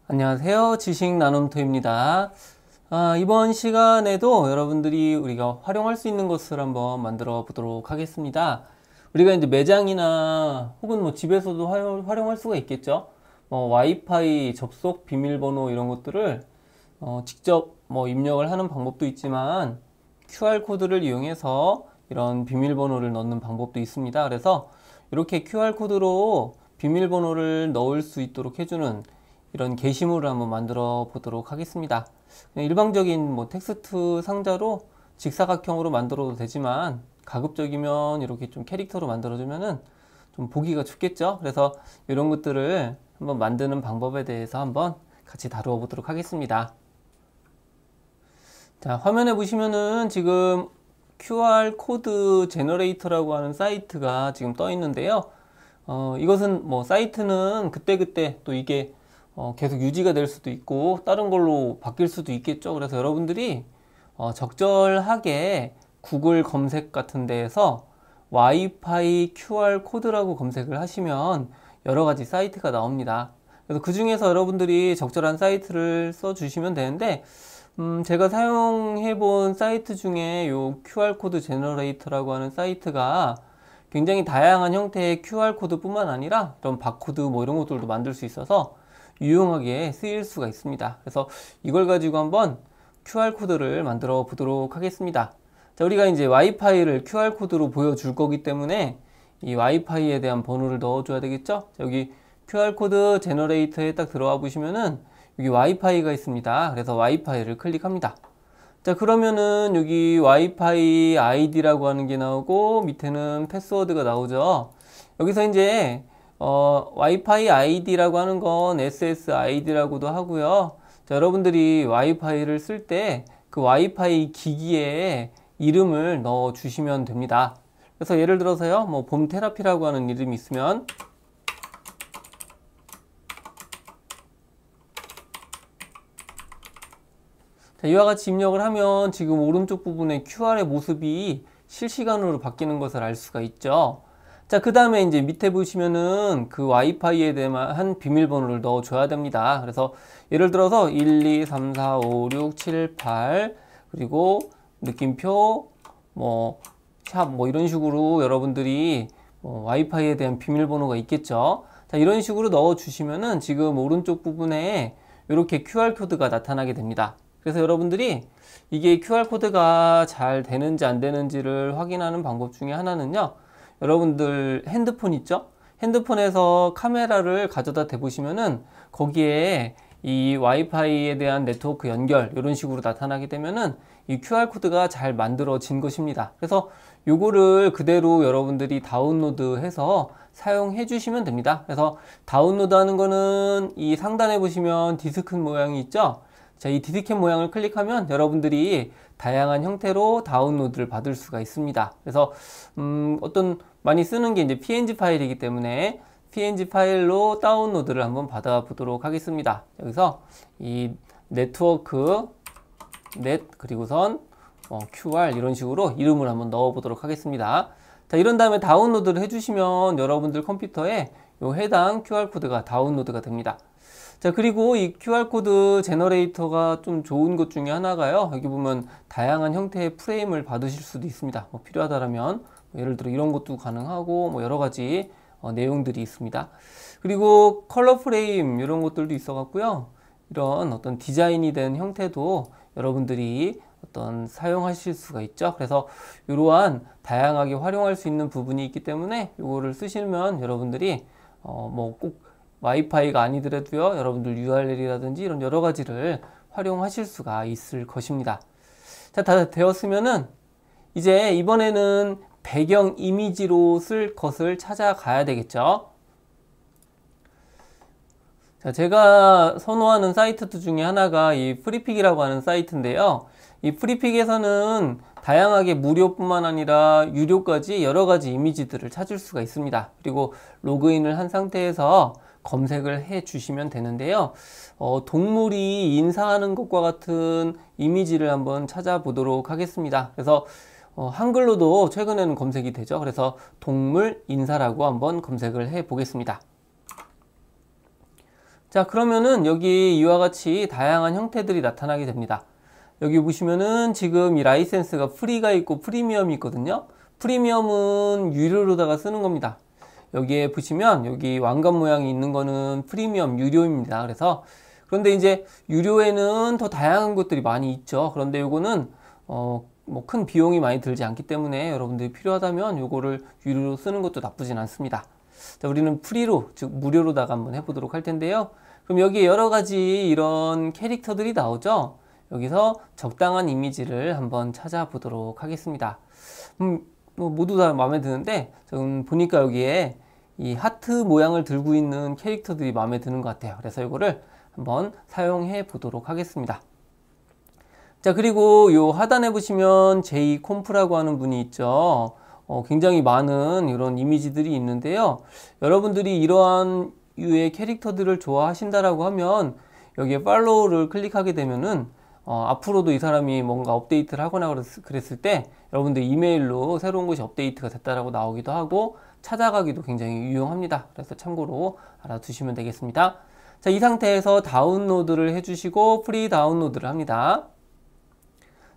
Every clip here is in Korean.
안녕하세요. 지식나눔터입니다. 이번 시간에도 여러분들이 우리가 활용할 수 있는 것을 한번 만들어 보도록 하겠습니다. 우리가 이제 매장이나 혹은 뭐 집에서도 활용할 수가 있겠죠. 와이파이 접속 비밀번호 이런 것들을 직접 입력을 하는 방법도 있지만 QR코드를 이용해서 이런 비밀번호를 넣는 방법도 있습니다. 그래서 이렇게 QR코드로 비밀번호를 넣을 수 있도록 해주는 이런 게시물을 한번 만들어 보도록 하겠습니다. 일반적인 텍스트 상자로 직사각형으로 만들어도 되지만 가급적이면 이렇게 좀 캐릭터로 만들어주면은 좀 보기가 좋겠죠. 그래서 이런 것들을 한번 만드는 방법에 대해서 한번 같이 다루어 보도록 하겠습니다. 자, 화면에 보시면은 지금 QR 코드 제너레이터라고 하는 사이트가 지금 떠 있는데요. 이것은 사이트는 그때그때 또 이게 계속 유지가 될 수도 있고 다른 걸로 바뀔 수도 있겠죠. 그래서 여러분들이 적절하게 구글 검색 같은 데에서 와이파이 QR 코드라고 검색을 하시면 여러 가지 사이트가 나옵니다. 그래서 그 중에서 여러분들이 적절한 사이트를 써 주시면 되는데 제가 사용해 본 사이트 중에 요 QR 코드 제너레이터라고 하는 사이트가 굉장히 다양한 형태의 QR 코드 뿐만 아니라 이런 바코드 이런 것들도 만들 수 있어서 유용하게 쓰일 수가 있습니다. 그래서 이걸 가지고 한번 QR코드를 만들어 보도록 하겠습니다. 자, 우리가 이제 와이파이를 QR코드로 보여줄 거기 때문에 이 와이파이에 대한 번호를 넣어줘야 되겠죠? 자, 여기 QR코드 제너레이터에 딱 들어와 보시면은 여기 와이파이가 있습니다. 그래서 와이파이를 클릭합니다. 자, 그러면은 여기 와이파이 아이디라고 하는 게 나오고 밑에는 패스워드가 나오죠. 여기서 이제 와이파이 아이디라고 하는 건 SSID라고도 하고요. 자, 여러분들이 와이파이를 쓸 때 그 와이파이 기기에 이름을 넣어 주시면 됩니다. 그래서 예를 들어서요, 봄테라피라고 하는 이름이 있으면 자, 이와 같이 입력을 하면 지금 오른쪽 부분에 QR의 모습이 실시간으로 바뀌는 것을 알 수가 있죠. 자, 그 다음에 이제 밑에 보시면은 그 와이파이에 대한 비밀번호를 넣어 줘야 됩니다. 그래서 예를 들어서 1, 2, 3, 4, 5, 6, 7, 8 그리고 느낌표 샵 이런 식으로 여러분들이 와이파이에 대한 비밀번호가 있겠죠. 자, 이런 식으로 넣어 주시면은 지금 오른쪽 부분에 이렇게 QR코드가 나타나게 됩니다. 그래서 여러분들이 이게 QR코드가 잘 되는지 안 되는지를 확인하는 방법 중에 하나는요, 여러분들 핸드폰 있죠? 핸드폰에서 카메라를 가져다 대보시면은 거기에 이 와이파이에 대한 네트워크 연결 이런 식으로 나타나게 되면은 이 QR코드가 잘 만들어진 것입니다. 그래서 요거를 그대로 여러분들이 다운로드 해서 사용해 주시면 됩니다. 그래서 다운로드 하는 거는 이 상단에 보시면 디스크 모양이 있죠? 자, 이 디스켓 모양을 클릭하면 여러분들이 다양한 형태로 다운로드를 받을 수가 있습니다. 그래서 많이 쓰는 게 이제 PNG 파일이기 때문에 PNG 파일로 다운로드를 한번 받아 보도록 하겠습니다. 여기서 이 네트워크 넷 그리고선 QR 이런 식으로 이름을 한번 넣어 보도록 하겠습니다. 자, 이런 다음에 다운로드를 해주시면 여러분들 컴퓨터에 요 해당 QR코드가 다운로드가 됩니다. 자, 그리고 이 QR코드 제너레이터가 좀 좋은 것 중에 하나가요. 여기 보면 다양한 형태의 프레임을 받으실 수도 있습니다. 필요하다라면 예를 들어 이런 것도 가능하고 여러 가지 내용들이 있습니다. 그리고 컬러 프레임 이런 것들도 있어 갖고요. 이런 어떤 디자인이 된 형태도 여러분들이 사용하실 수가 있죠. 그래서 이러한 다양하게 활용할 수 있는 부분이 있기 때문에 이거를 쓰시면 여러분들이 꼭 와이파이가 아니더라도요, 여러분들 URL이라든지 이런 여러 가지를 활용하실 수가 있을 것입니다. 자, 다 되었으면은 이제 이번에는 배경 이미지로 쓸 것을 찾아가야 되겠죠. 자, 제가 선호하는 사이트 중에 하나가 이 프리픽이라고 하는 사이트인데요. 이 프리픽에서는 다양하게 무료뿐만 아니라 유료까지 여러 가지 이미지들을 찾을 수가 있습니다. 그리고 로그인을 한 상태에서 검색을 해 주시면 되는데요. 동물이 인사하는 것과 같은 이미지를 한번 찾아보도록 하겠습니다. 그래서 한글로도 최근에는 검색이 되죠. 그래서 동물 인사라고 한번 검색을 해 보겠습니다. 자, 그러면은 여기 이와 같이 다양한 형태들이 나타나게 됩니다. 여기 보시면은 지금 이 라이센스가 프리가 있고 프리미엄이 있거든요. 프리미엄은 유료로다가 쓰는 겁니다. 여기에 보시면 여기 왕관 모양이 있는 거는 프리미엄 유료입니다. 그래서 그런데 이제 유료에는 더 다양한 것들이 많이 있죠. 그런데 요거는 뭐 큰 비용이 많이 들지 않기 때문에 여러분들이 필요하다면 요거를 유료로 쓰는 것도 나쁘진 않습니다. 자, 우리는 프리로, 즉 무료로다가 한번 해보도록 할 텐데요. 그럼 여기에 여러 가지 이런 캐릭터들이 나오죠. 여기서 적당한 이미지를 한번 찾아보도록 하겠습니다. 뭐 모두 다 마음에 드는데 저는 보니까 여기에 이 하트 모양을 들고 있는 캐릭터들이 마음에 드는 것 같아요. 그래서 이거를 한번 사용해 보도록 하겠습니다. 자, 그리고 요 하단에 보시면 제이콤프라고 하는 분이 있죠. 굉장히 많은 이런 이미지들이 있는데요. 여러분들이 이러한 유의 캐릭터들을 좋아하신다라고 하면 여기에 팔로우를 클릭하게 되면은 앞으로도 이 사람이 뭔가 업데이트를 하거나 그랬을 때 여러분들 이메일로 새로운 것이 업데이트가 됐다라고 나오기도 하고 찾아가기도 굉장히 유용합니다. 그래서 참고로 알아두시면 되겠습니다. 자, 이 상태에서 다운로드를 해주시고 프리 다운로드를 합니다.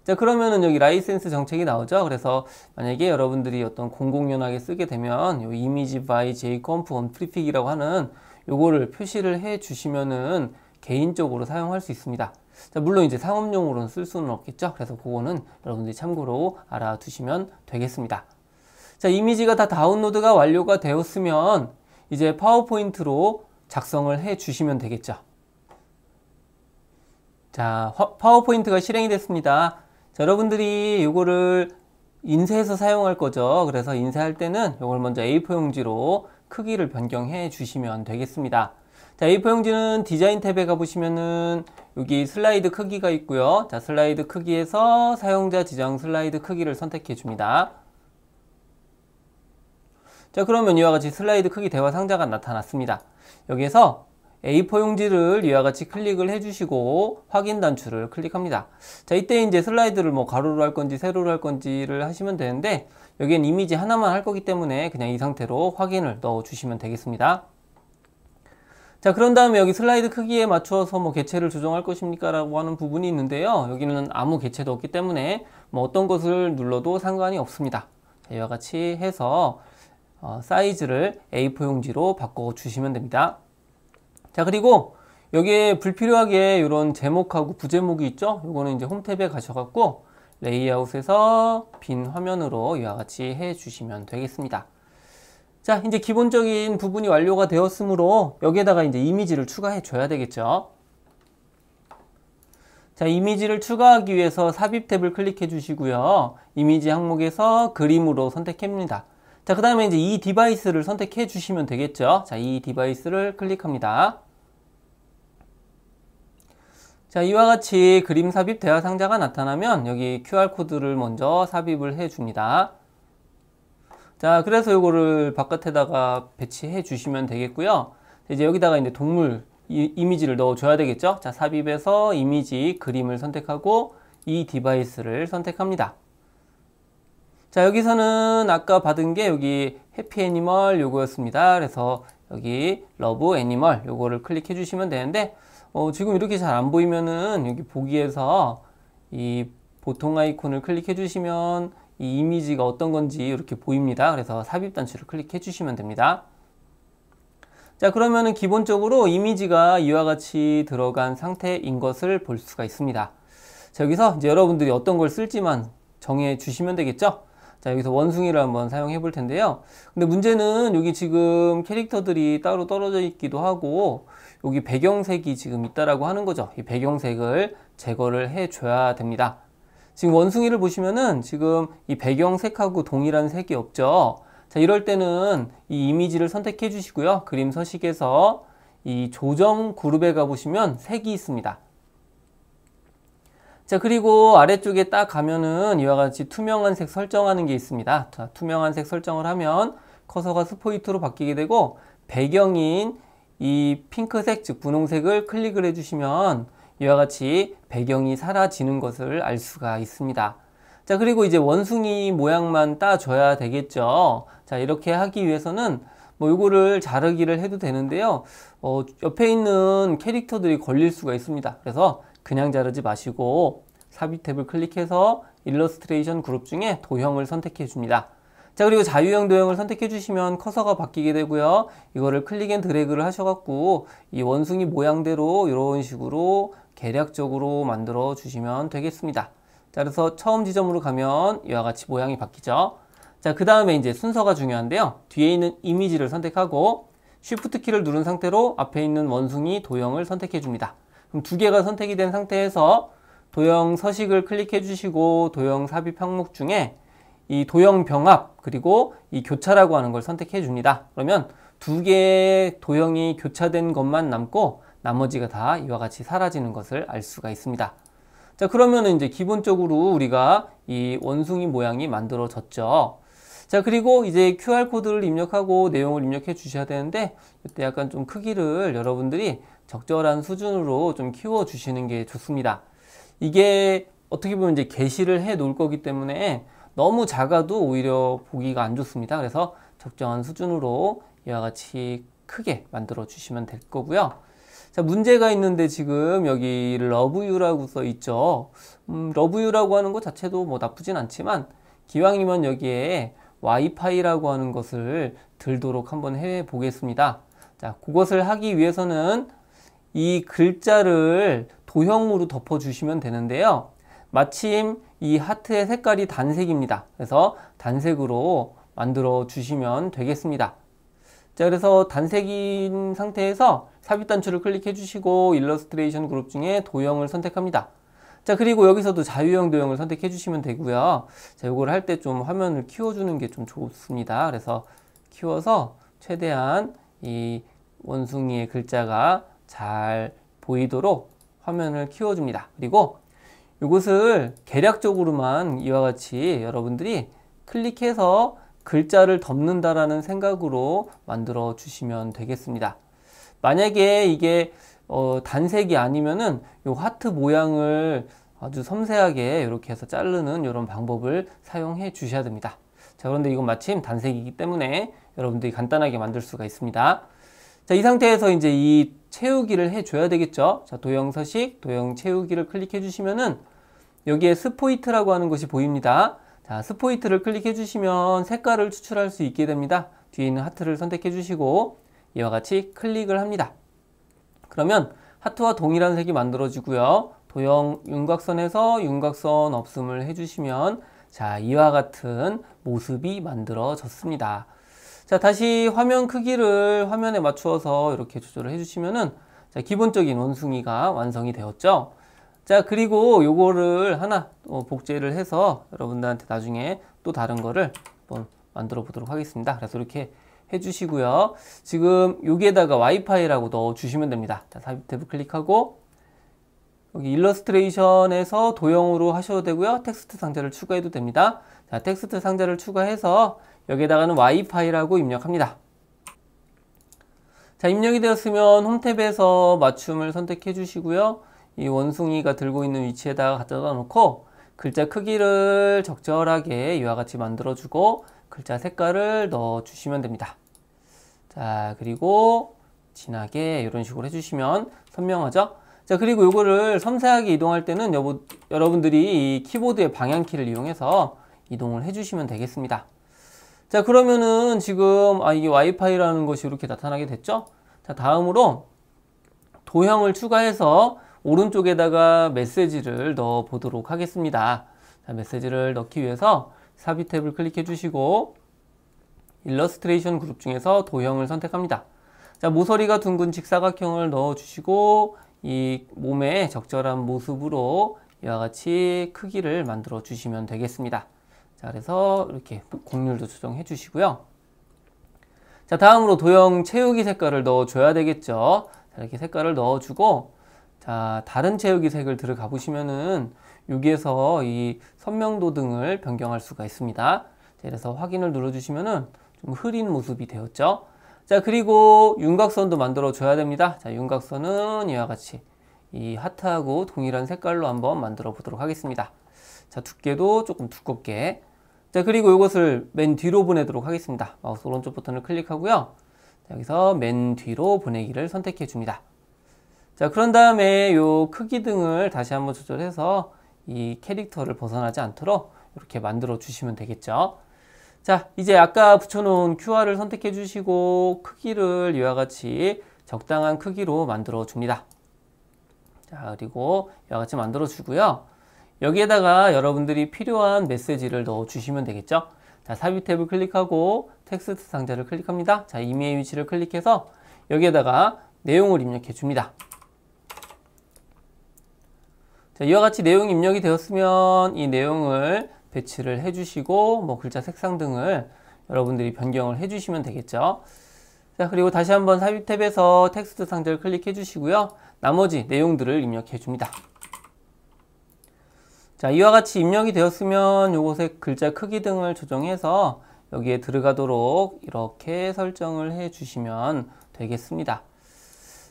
자, 그러면은 여기 라이센스 정책이 나오죠. 그래서 만약에 여러분들이 어떤 공공연하게 쓰게 되면 요 이미지 by jcomp on prefig이라고 하는 요거를 표시를 해 주시면은 개인적으로 사용할 수 있습니다. 자, 물론 이제 상업용으로는 쓸 수는 없겠죠. 그래서 그거는 여러분들이 참고로 알아두시면 되겠습니다. 자, 이미지가 다 다운로드가 완료가 되었으면 이제 파워포인트로 작성을 해 주시면 되겠죠. 자, 파워포인트가 실행이 됐습니다. 자, 여러분들이 이거를 인쇄해서 사용할 거죠. 그래서 인쇄할 때는 이걸 먼저 A4 용지로 크기를 변경해 주시면 되겠습니다. 자, A4 용지는 디자인 탭에 가보시면은 여기 슬라이드 크기가 있고요. 자, 슬라이드 크기에서 사용자 지정 슬라이드 크기를 선택해 줍니다. 자, 그러면 이와 같이 슬라이드 크기 대화 상자가 나타났습니다. 여기에서 A4 용지를 이와 같이 클릭을 해주시고 확인 단추를 클릭합니다. 자, 이때 이제 슬라이드를 뭐 가로로 할 건지 세로로 할 건지를 하시면 되는데 여기엔 이미지 하나만 할 거기 때문에 그냥 이 상태로 확인을 넣어 주시면 되겠습니다. 자, 그런 다음에 여기 슬라이드 크기에 맞추어서 뭐 개체를 조정할 것입니까? 라고 하는 부분이 있는데요. 여기는 아무 개체도 없기 때문에 뭐 어떤 것을 눌러도 상관이 없습니다. 자, 이와 같이 해서 사이즈를 A4 용지로 바꿔 주시면 됩니다. 자, 그리고 여기에 불필요하게 이런 제목하고 부제목이 있죠? 요거는 이제 홈 탭에 가셔갖고 레이아웃에서 빈 화면으로 이와 같이 해 주시면 되겠습니다. 자, 이제 기본적인 부분이 완료가 되었으므로 여기에다가 이제 이미지를 추가해 줘야 되겠죠. 자, 이미지를 추가하기 위해서 삽입 탭을 클릭해 주시고요. 이미지 항목에서 그림으로 선택합니다. 자, 그 다음에 이제 이 디바이스를 선택해 주시면 되겠죠. 자, 이 디바이스를 클릭합니다. 자, 이와 같이 그림 삽입 대화 상자가 나타나면 여기 QR코드를 먼저 삽입을 해 줍니다. 자, 그래서 이거를 바깥에다가 배치해 주시면 되겠고요. 이제 여기다가 이제 동물 이미지를 넣어 줘야 되겠죠. 자, 삽입에서 이미지 그림을 선택하고 이 디바이스를 선택합니다. 자, 여기서는 아까 받은 게 여기 해피 애니멀 요거였습니다. 그래서 여기 러브 애니멀 요거를 클릭해 주시면 되는데 지금 이렇게 잘 안 보이면은 여기 보기에서 이 보통 아이콘을 클릭해 주시면 이 이미지가 어떤 건지 이렇게 보입니다. 그래서 삽입 단추를 클릭해 주시면 됩니다. 자, 그러면은 기본적으로 이미지가 이와 같이 들어간 상태인 것을 볼 수가 있습니다. 자, 여기서 이제 여러분들이 어떤 걸 쓸지만 정해 주시면 되겠죠? 자, 여기서 원숭이를 한번 사용해 볼 텐데요. 근데 문제는 여기 지금 캐릭터들이 따로 떨어져 있기도 하고 여기 배경색이 지금 있다라고 하는 거죠. 이 배경색을 제거를 해 줘야 됩니다. 지금 원숭이를 보시면은 지금 이 배경색하고 동일한 색이 없죠. 자, 이럴 때는 이 이미지를 선택해 주시고요. 그림 서식에서 이 조정 그룹에 가보시면 색이 있습니다. 자, 그리고 아래쪽에 딱 가면은 이와 같이 투명한 색 설정하는 게 있습니다. 자, 투명한 색 설정을 하면 커서가 스포이트로 바뀌게 되고 배경인 이 핑크색, 즉 분홍색을 클릭을 해주시면 이와 같이 배경이 사라지는 것을 알 수가 있습니다. 자, 그리고 이제 원숭이 모양만 따줘야 되겠죠. 자, 이렇게 하기 위해서는 뭐 요거를 자르기를 해도 되는데요. 옆에 있는 캐릭터들이 걸릴 수가 있습니다. 그래서 그냥 자르지 마시고 삽입 탭을 클릭해서 일러스트레이션 그룹 중에 도형을 선택해 줍니다. 자, 그리고 자유형 도형을 선택해 주시면 커서가 바뀌게 되고요. 이거를 클릭 앤 드래그를 하셔갖고 이 원숭이 모양대로 이런 식으로 계략적으로 만들어 주시면 되겠습니다. 자, 그래서 처음 지점으로 가면 이와 같이 모양이 바뀌죠. 자, 그 다음에 이제 순서가 중요한데요. 뒤에 있는 이미지를 선택하고 Shift 키를 누른 상태로 앞에 있는 원숭이 도형을 선택해 줍니다. 그럼 두 개가 선택이 된 상태에서 도형 서식을 클릭해 주시고 도형 삽입 항목 중에 이 도형 병합 그리고 이 교차라고 하는 걸 선택해 줍니다. 그러면 두 개의 도형이 교차된 것만 남고 나머지가 다 이와 같이 사라지는 것을 알 수가 있습니다. 자, 그러면은 이제 기본적으로 우리가 이 원숭이 모양이 만들어졌죠. 자, 그리고 이제 QR코드를 입력하고 내용을 입력해 주셔야 되는데 이때 약간 좀 크기를 여러분들이 적절한 수준으로 좀 키워 주시는 게 좋습니다. 이게 어떻게 보면 이제 게시를 해 놓을 거기 때문에 너무 작아도 오히려 보기가 안 좋습니다. 그래서 적정한 수준으로 이와 같이 크게 만들어 주시면 될 거고요. 자, 문제가 있는데 지금 여기 Love You라고 써 있죠. Love You라고 하는 것 자체도 뭐 나쁘진 않지만 기왕이면 여기에 와이파이라고 하는 것을 들도록 한번 해 보겠습니다. 자, 그것을 하기 위해서는 이 글자를 도형으로 덮어 주시면 되는데요. 마침 이 하트의 색깔이 단색입니다. 그래서 단색으로 만들어 주시면 되겠습니다. 자, 그래서 단색인 상태에서 삽입 단추를 클릭해 주시고 일러스트레이션 그룹 중에 도형을 선택합니다. 자, 그리고 여기서도 자유형 도형을 선택해 주시면 되고요. 자, 요걸 할 때 좀 화면을 키워주는 게 좀 좋습니다. 그래서 키워서 최대한 이 원숭이의 글자가 잘 보이도록 화면을 키워줍니다. 그리고 이것을 계략적으로만 이와 같이 여러분들이 클릭해서 글자를 덮는다라는 생각으로 만들어 주시면 되겠습니다. 만약에 이게 단색이 아니면은 이 하트 모양을 아주 섬세하게 이렇게 해서 자르는 이런 방법을 사용해 주셔야 됩니다. 자, 그런데 이건 마침 단색이기 때문에 여러분들이 간단하게 만들 수가 있습니다. 자, 이 상태에서 이제 이 채우기를 해줘야 되겠죠. 자, 도형 서식, 도형 채우기를 클릭해 주시면은 여기에 스포이트라고 하는 것이 보입니다. 자, 스포이트를 클릭해 주시면 색깔을 추출할 수 있게 됩니다. 뒤에 있는 하트를 선택해 주시고 이와 같이 클릭을 합니다. 그러면 하트와 동일한 색이 만들어지고요. 도형 윤곽선에서 윤곽선 없음을 해주시면 자, 이와 같은 모습이 만들어졌습니다. 자, 다시 화면 크기를 화면에 맞추어서 이렇게 조절을 해주시면은 자, 기본적인 원숭이가 완성이 되었죠. 자, 그리고 요거를 하나 복제를 해서 여러분들한테 나중에 또 다른 거를 한번 만들어 보도록 하겠습니다. 그래서 이렇게 해주시고요. 지금 여기에다가 와이파이라고 넣어 주시면 됩니다. 자, 삽입 탭을 클릭하고 여기 일러스트레이션에서 도형으로 하셔도 되고요. 텍스트 상자를 추가해도 됩니다. 자, 텍스트 상자를 추가해서 여기에다가는 와이파이라고 입력합니다. 자, 입력이 되었으면 홈 탭에서 맞춤을 선택해 주시고요. 이 원숭이가 들고 있는 위치에다가 갖다 놓고 글자 크기를 적절하게 이와 같이 만들어 주고 글자 색깔을 넣어 주시면 됩니다. 자, 그리고 진하게 이런 식으로 해주시면 선명하죠? 자, 그리고 이거를 섬세하게 이동할 때는 여러분들이 이 키보드의 방향키를 이용해서 이동을 해주시면 되겠습니다. 자, 그러면은 지금 이게 와이파이라는 것이 이렇게 나타나게 됐죠? 자, 다음으로 도형을 추가해서 오른쪽에다가 메시지를 넣어 보도록 하겠습니다. 자, 메시지를 넣기 위해서 삽입 탭을 클릭해 주시고 일러스트레이션 그룹 중에서 도형을 선택합니다. 자, 모서리가 둥근 직사각형을 넣어 주시고 이 몸의 적절한 모습으로 이와 같이 크기를 만들어 주시면 되겠습니다. 자, 그래서 이렇게 곡률도 조정해 주시고요. 자, 다음으로 도형 채우기 색깔을 넣어 줘야 되겠죠. 자, 이렇게 색깔을 넣어 주고 자, 다른 채우기 색을 들어가 보시면은 여기에서 이 선명도 등을 변경할 수가 있습니다. 자, 그래서 확인을 눌러주시면은 좀 흐린 모습이 되었죠. 자, 그리고 윤곽선도 만들어 줘야 됩니다. 자, 윤곽선은 이와 같이 이 하트하고 동일한 색깔로 한번 만들어 보도록 하겠습니다. 자, 두께도 조금 두껍게. 자, 그리고 이것을 맨 뒤로 보내도록 하겠습니다. 마우스 오른쪽 버튼을 클릭하고요. 여기서 맨 뒤로 보내기를 선택해 줍니다. 자, 그런 다음에 요 크기 등을 다시 한번 조절해서 이 캐릭터를 벗어나지 않도록 이렇게 만들어 주시면 되겠죠. 자, 이제 아까 붙여놓은 QR을 선택해 주시고 크기를 이와 같이 적당한 크기로 만들어 줍니다. 자, 그리고 이와 같이 만들어 주고요. 여기에다가 여러분들이 필요한 메시지를 넣어 주시면 되겠죠. 자, 삽입 탭을 클릭하고 텍스트 상자를 클릭합니다. 자, 이메일 위치를 클릭해서 여기에다가 내용을 입력해 줍니다. 자, 이와 같이 내용이 입력이 되었으면 이 내용을 배치를 해주시고 뭐 글자 색상 등을 여러분들이 변경을 해주시면 되겠죠. 자, 그리고 다시 한번 삽입 탭에서 텍스트 상자를 클릭해 주시고요. 나머지 내용들을 입력해 줍니다. 자, 이와 같이 입력이 되었으면 요것의 글자 크기 등을 조정해서 여기에 들어가도록 이렇게 설정을 해 주시면 되겠습니다.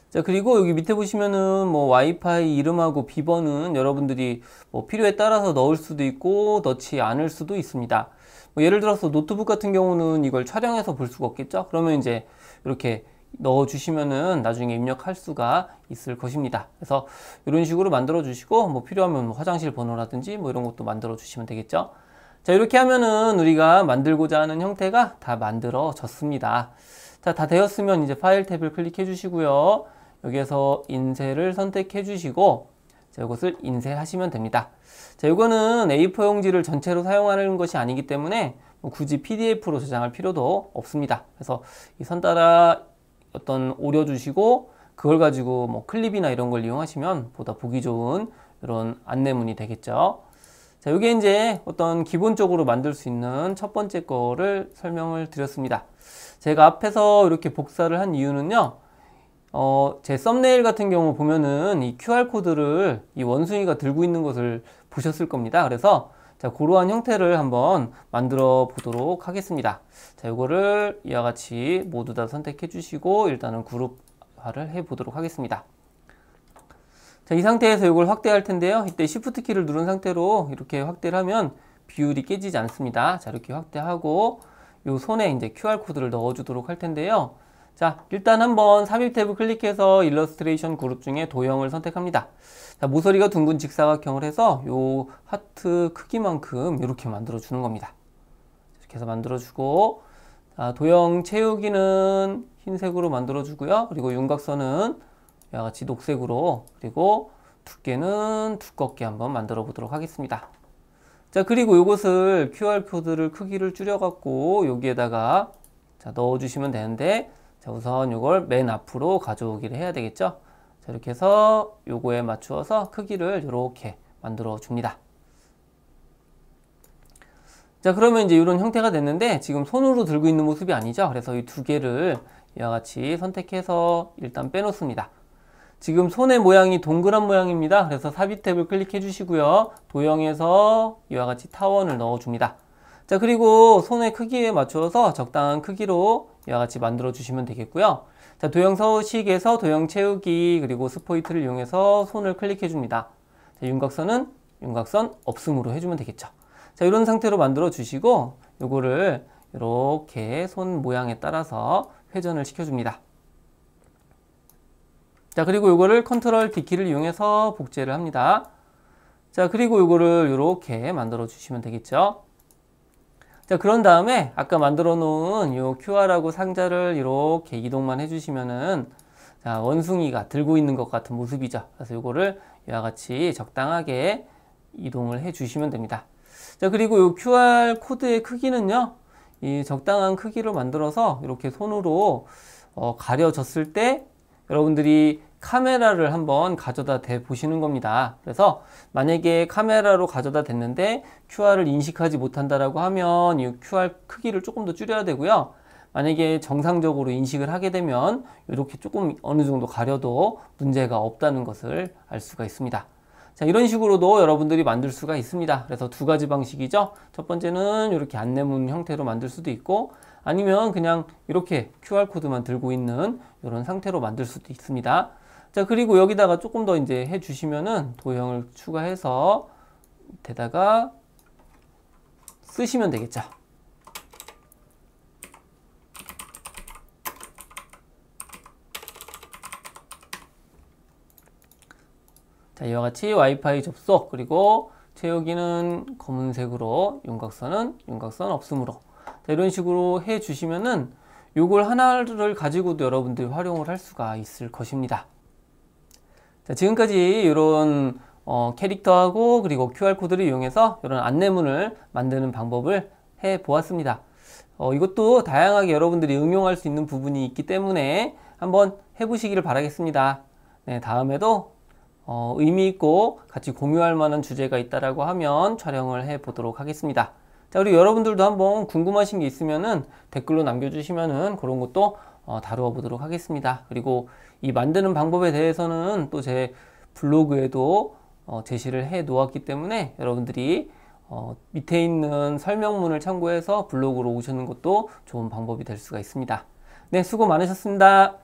자, 그리고 여기 밑에 보시면은 뭐 와이파이 이름하고 비번은 여러분들이 뭐 필요에 따라서 넣을 수도 있고 넣지 않을 수도 있습니다. 뭐 예를 들어서 노트북 같은 경우는 이걸 촬영해서 볼 수가 없겠죠? 그러면 이제 이렇게 넣어 주시면은 나중에 입력할 수가 있을 것입니다. 그래서 이런 식으로 만들어 주시고 뭐 필요하면 뭐 화장실 번호라든지 뭐 이런 것도 만들어 주시면 되겠죠. 자, 이렇게 하면은 우리가 만들고자 하는 형태가 다 만들어졌습니다. 자, 다 되었으면 이제 파일 탭을 클릭해 주시고요. 여기에서 인쇄를 선택해 주시고 자, 이것을 인쇄하시면 됩니다. 자, 이거는 A4 용지를 전체로 사용하는 것이 아니기 때문에 뭐 굳이 PDF로 저장할 필요도 없습니다. 그래서 이 선 따라 어떤 오려 주시고 그걸 가지고 뭐 클립이나 이런 걸 이용하시면 보다 보기 좋은 이런 안내문이 되겠죠. 자, 이게 이제 어떤 기본적으로 만들 수 있는 첫 번째 거를 설명을 드렸습니다. 제가 앞에서 이렇게 복사를 한 이유는요. 제 썸네일 같은 경우 보면은 이 QR코드를 이 원숭이가 들고 있는 것을 보셨을 겁니다. 그래서 자, 그러한 형태를 한번 만들어 보도록 하겠습니다. 자, 이거를 이와 같이 모두 다 선택해 주시고 일단은 그룹화를 해 보도록 하겠습니다. 자, 이 상태에서 이걸 확대할 텐데요. 이때 Shift 키를 누른 상태로 이렇게 확대를 하면 비율이 깨지지 않습니다. 자, 이렇게 확대하고 요 손에 이제 QR코드를 넣어 주도록 할 텐데요. 자, 일단 한번 삽입 탭을 클릭해서 일러스트레이션 그룹 중에 도형을 선택합니다. 자, 모서리가 둥근 직사각형을 해서 요 하트 크기만큼 이렇게 만들어 주는 겁니다. 이렇게 해서 만들어 주고, 자, 도형 채우기는 흰색으로 만들어 주고요. 그리고 윤곽선은 이와 같이 녹색으로, 그리고 두께는 두껍게 한번 만들어 보도록 하겠습니다. 자, 그리고 이것을 QR코드를 크기를 줄여 갖고 여기에다가 자, 넣어 주시면 되는데, 자, 우선 이걸 맨 앞으로 가져오기를 해야 되겠죠. 자, 이렇게 해서 요거에 맞추어서 크기를 이렇게 만들어 줍니다. 자, 그러면 이제 이런 형태가 됐는데 지금 손으로 들고 있는 모습이 아니죠. 그래서 이 두 개를 이와 같이 선택해서 일단 빼놓습니다. 지금 손의 모양이 동그란 모양입니다. 그래서 삽입 탭을 클릭해 주시고요. 도형에서 이와 같이 타원을 넣어 줍니다. 자, 그리고 손의 크기에 맞추어서 적당한 크기로 이와 같이 만들어 주시면 되겠고요. 자, 도형 서식에서 도형 채우기 그리고 스포이트를 이용해서 손을 클릭해 줍니다. 자, 윤곽선은 윤곽선 없음으로 해주면 되겠죠. 자, 이런 상태로 만들어 주시고 요거를 이렇게 손 모양에 따라서 회전을 시켜 줍니다. 자, 그리고 요거를 컨트롤 D키를 이용해서 복제를 합니다. 자, 그리고 요거를 이렇게 만들어 주시면 되겠죠. 자, 그런 다음에 아까 만들어 놓은 요 QR하고 상자를 이렇게 이동만 해주시면은 자, 원숭이가 들고 있는 것 같은 모습이죠. 그래서 요거를 이와 같이 적당하게 이동을 해 주시면 됩니다. 자, 그리고 요 QR 코드의 크기는요, 이 적당한 크기로 만들어서 이렇게 손으로 가려졌을 때 여러분들이 카메라를 한번 가져다 대 보시는 겁니다. 그래서 만약에 카메라로 가져다 댔는데 QR을 인식하지 못한다라고 하면 이 QR 크기를 조금 더 줄여야 되고요. 만약에 정상적으로 인식을 하게 되면 이렇게 조금 어느 정도 가려도 문제가 없다는 것을 알 수가 있습니다. 자, 이런 식으로도 여러분들이 만들 수가 있습니다. 그래서 두 가지 방식이죠. 첫 번째는 이렇게 안내문 형태로 만들 수도 있고 아니면 그냥 이렇게 QR코드만 들고 있는 이런 상태로 만들 수도 있습니다. 자, 그리고 여기다가 조금 더 이제 해 주시면은 도형을 추가해서 밑에다가 쓰시면 되겠죠. 자, 이와 같이 와이파이 접속, 그리고 채우기는 검은색으로, 윤곽선 없으므로. 자, 이런 식으로 해 주시면은 요걸 하나를 가지고도 여러분들이 활용을 할 수가 있을 것입니다. 자, 지금까지 이런 캐릭터하고 그리고 QR코드를 이용해서 이런 안내문을 만드는 방법을 해 보았습니다. 이것도 다양하게 여러분들이 응용할 수 있는 부분이 있기 때문에 한번 해보시기를 바라겠습니다. 네, 다음에도 의미 있고 같이 공유할 만한 주제가 있다라고 하면 촬영을 해 보도록 하겠습니다. 자, 그리고 여러분들도 한번 궁금하신 게 있으면은 댓글로 남겨주시면은 그런 것도 다루어 보도록 하겠습니다. 그리고 이 만드는 방법에 대해서는 또 제 블로그에도 제시를 해 놓았기 때문에 여러분들이 밑에 있는 설명문을 참고해서 블로그로 오시는 것도 좋은 방법이 될 수가 있습니다. 네, 수고 많으셨습니다.